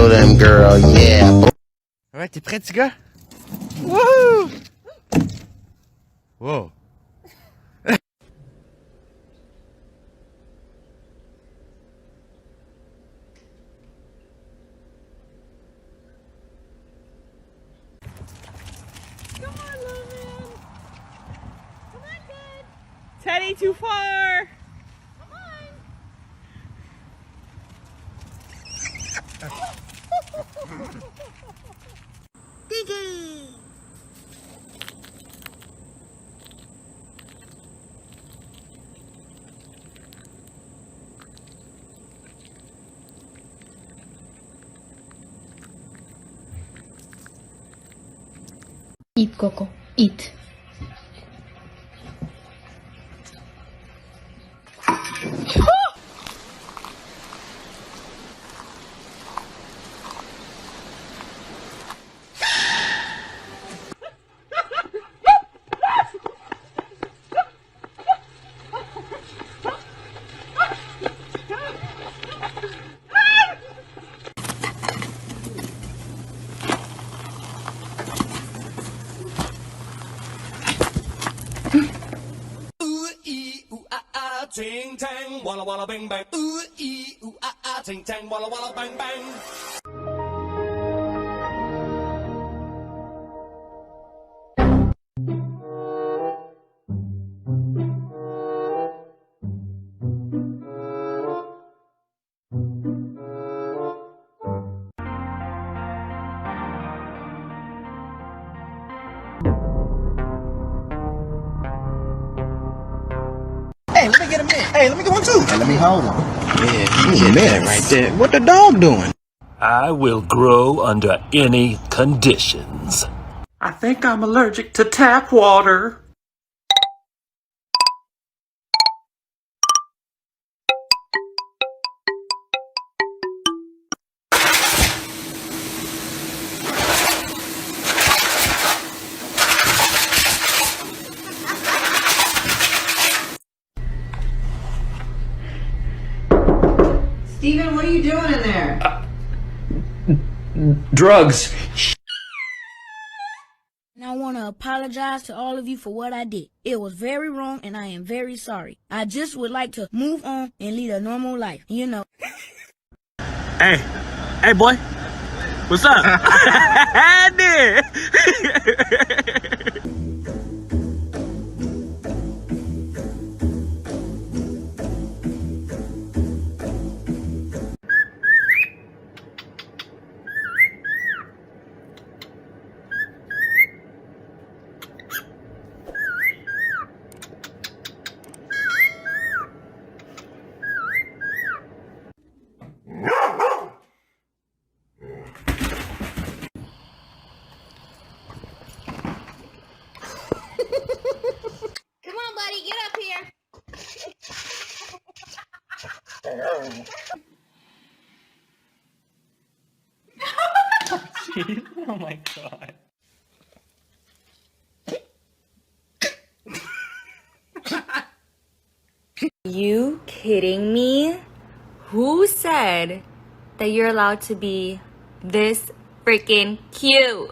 of them, girl, yeah. Ouais, t'es prêt, petit gars? Wouhou! Wow. Come on, Logan. Come on, kid. Teddy, too far. Come on. Gigi. Eat, Coco, eat. Ting tang, walla walla bang bang. Ooh ee ooh ah ah, ting tang, walla walla bang bang. Hey, let me get a minute. Hey, let me get one too. Hey, let me hold him. Yeah, man, right there. What the dog doing? I will grow under any conditions. I think I'm allergic to tap water. Steven, what are you doing in there? Drugs. And I want to apologize to all of you for what I did. It was very wrong and I am very sorry. I just would like to move on and lead a normal life, you know. Hey boy. What's up? Come on, buddy, get up here. Oh my god. You kidding me? Who said that you're allowed to be this freaking cute?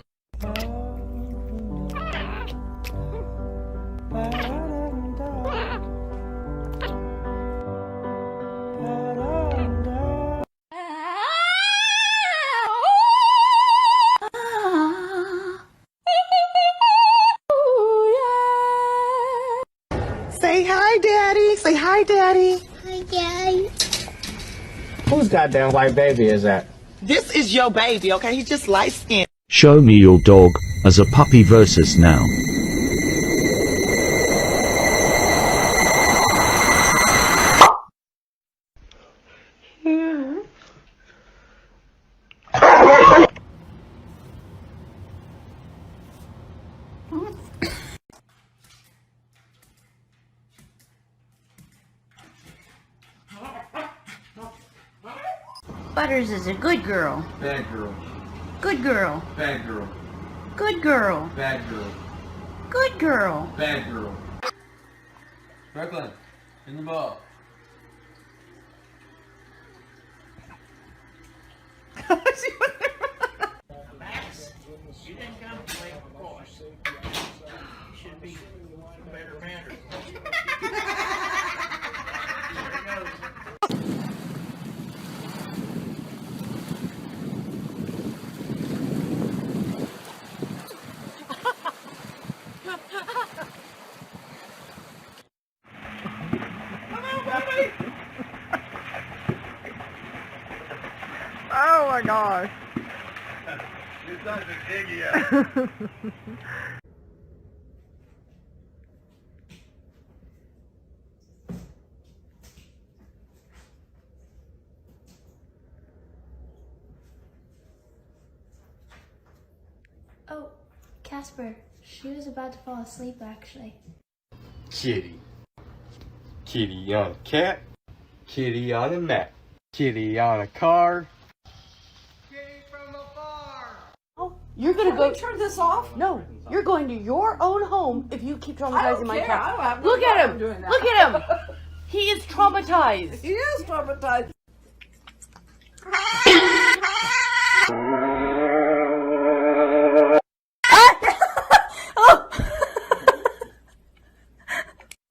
Say hi, Daddy. Say hi, Daddy. Hi, Daddy. Whose goddamn white baby is that? This is your baby, okay? He's just light skinned. Show me your dog as a puppy versus now. Butters is a good girl. Bad girl. Good girl. Bad girl. Good girl. Bad girl. Good girl. Bad girl. Brooklyn, in the ball. She was my gosh. You're such a diggy. Oh, Casper, she was about to fall asleep actually. Kitty. Kitty on a cat. Kitty on a mat. Kitty on a car. You're gonna go turn this off? No, you're going to your own home if you keep traumatizing my cat. Look at him! Look at him! He is traumatized. He is traumatized.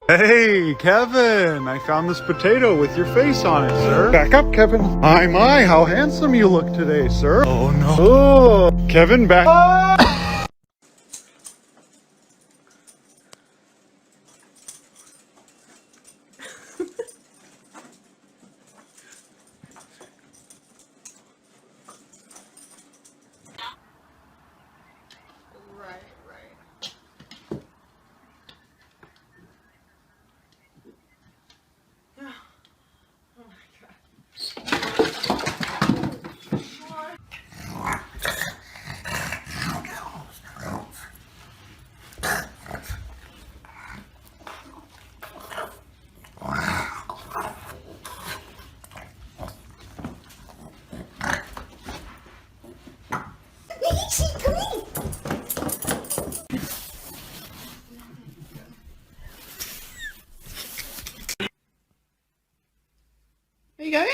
Hey, Kevin, I found this potato with your face on it, sir. Back up, Kevin. My, how handsome you look today, sir. Oh, no. Oh, Kevin, back. Are you going?